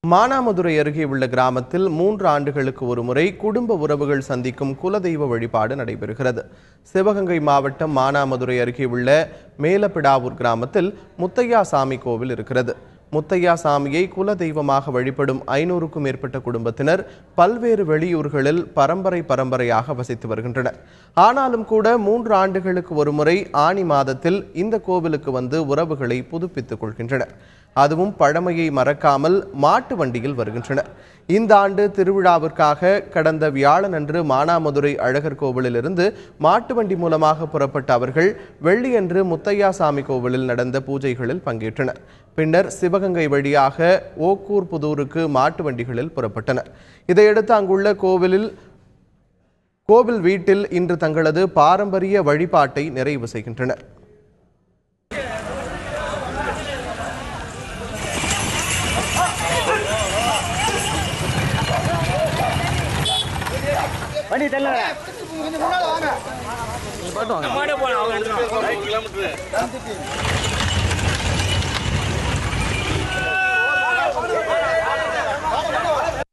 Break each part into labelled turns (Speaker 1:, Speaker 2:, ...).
Speaker 1: மானாமதுரை அருகே உள்ள கிராமத்தில் 3 ஆண்டுகளுக்கு ஒருமுறை குடும்ப உறவுகள் சந்திக்கும் குலதெய்வ வழிபாடு நடைபெறுகிறது. சிவகங்கை மாவட்டம் மானாமதுரை அருகே உள்ள மேலப்பிடாவூர் கிராமத்தில் முத்தையா சாமி கோவில் இருக்கிறது. முத்தையா சாமியை குலதெய்வமாக வழிபடும் 500க்கும் மேற்பட்ட குடும்பத்தினர் பல்வேறு வெளியூர்களில் பரம்பரையாக வசித்து வருகின்றனர். ஆனாலும் கூட 3 ஆண்டுகளுக்கு ஒருமுறை ஆனி மாதத்தில் இந்த கோவிலுக்கு வந்து உறவுகளை புதுப்பித்துக் கொள்கின்றனர். அதுவும் பழமையை மறக்காமல் மாட்டு வண்டியில் வருகின்றனர். இந்த ஆண்டு திருவிழாவிற்காக கடந்த வியாழனன்று மானாமதுரை அழகர் கோவிலிலிருந்து மாட்டு வண்டி மூலமாக புறப்பட்ட அவர்கள் வெள்ளியன்று முத்தையா சாமி கோவிலில் நடந்த பூஜைகளில் பங்கேற்றனர். பின்னர் சிவகங்கை வழியாக ஓக்கூர் புதூருக்கு மாட்டு வண்டிகளில் புறப்பட்டனர். இதையடுத்து அங்குள்ள கோவில் வீட்டில் இன்று தங்களது பாரம்பரிய வழிபாட்டை நிறைவு செய்கின்றனர்.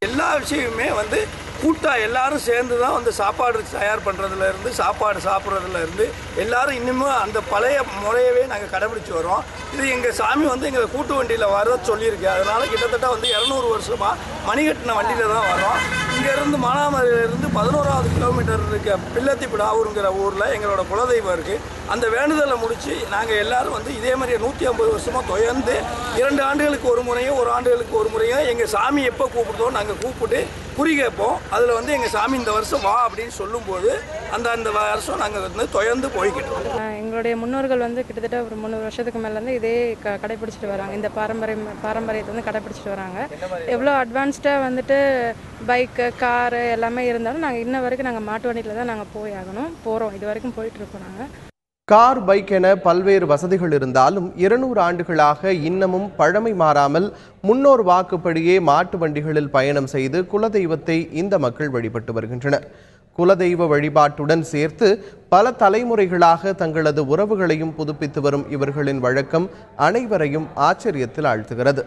Speaker 2: எல்லா விஷயமுமே கூட்டா எல்லாரும் சேர்ந்து தான் சாப்பாடு தயார் பண்ணுறதுல இருந்து சாப்பாடு சாப்பிட்றதுல இருந்து எல்லாரும் இன்னுமே அந்த பழைய முறையவே நாங்கள் கடைபிடிச்சு வரோம். இது எங்கள் சாமி எங்களை கூட்டு வண்டியில் வர சொல்லியிருக்கு. அதனால் கிட்டத்தட்ட 200 வருஷமாக மணிகட்டின வண்டியில் தான் வரோம். இங்கேருந்து மானாமதுரையிலேருந்து 11வது கிலோமீட்டர் இருக்க பிள்ளத்திப்பிடாவூருங்கிற ஊரில் எங்களோட குலதெய்வம் இருக்குது. அந்த வேண்டுதலை முடித்து நாங்கள் எல்லோரும் இதே மாதிரி 150 வருஷமாக தொடர்ந்து 2 ஆண்டுகளுக்கு ஒரு முறையும் 1 ஆண்டுகளுக்கு ஒரு முறையும் எங்கள் சாமி எப்போ கூப்பிடுதோ நாங்கள் கூப்பிட்டு குறி கேட்போம். அதில் எங்கள் சாமி இந்த வருஷம் வா அப்படின்னு சொல்லும்போது அந்த வருஷம் நாங்கள் தொடர்ந்து போய்கிட்டோம்.
Speaker 3: எங்களுடைய முன்னோர்கள் கிட்டத்தட்ட ஒரு 300 வருஷத்துக்கு மேலேருந்து இதே கடைப்பிடிச்சிட்டு வராங்க. இந்த பாரம்பரியத்தை கடைப்பிடிச்சிட்டு வராங்க. எவ்வளோ அட்வான்ஸ்டாக பைக்கு காரு எல்லாமே இருந்தாலும் நாங்கள் இன்ன வரைக்கும் நாங்கள் மாட்டு வண்டியில் தான் நாங்கள் போகிறோம். இது வரைக்கும் போயிட்டுருக்கோம். நாங்கள்
Speaker 1: கார், பைக் என பல்வேறு வசதிகள் இருந்தாலும் 200 ஆண்டுகளாக இன்னமும் பழமை மாறாமல் முன்னோர் வாக்குப்படியே மாட்டு வண்டிகளில் பயணம் செய்து குலதெய்வத்தை இந்த மக்கள் வழிபட்டு வருகின்றனர். குலதெய்வ வழிபாட்டுடன் சேர்த்து பல தலைமுறைகளாக தங்களது உறவுகளையும் புதுப்பித்து வரும் இவர்களின் வழக்கம் அனைவரையும் ஆச்சரியத்தில் ஆழ்த்துகிறது.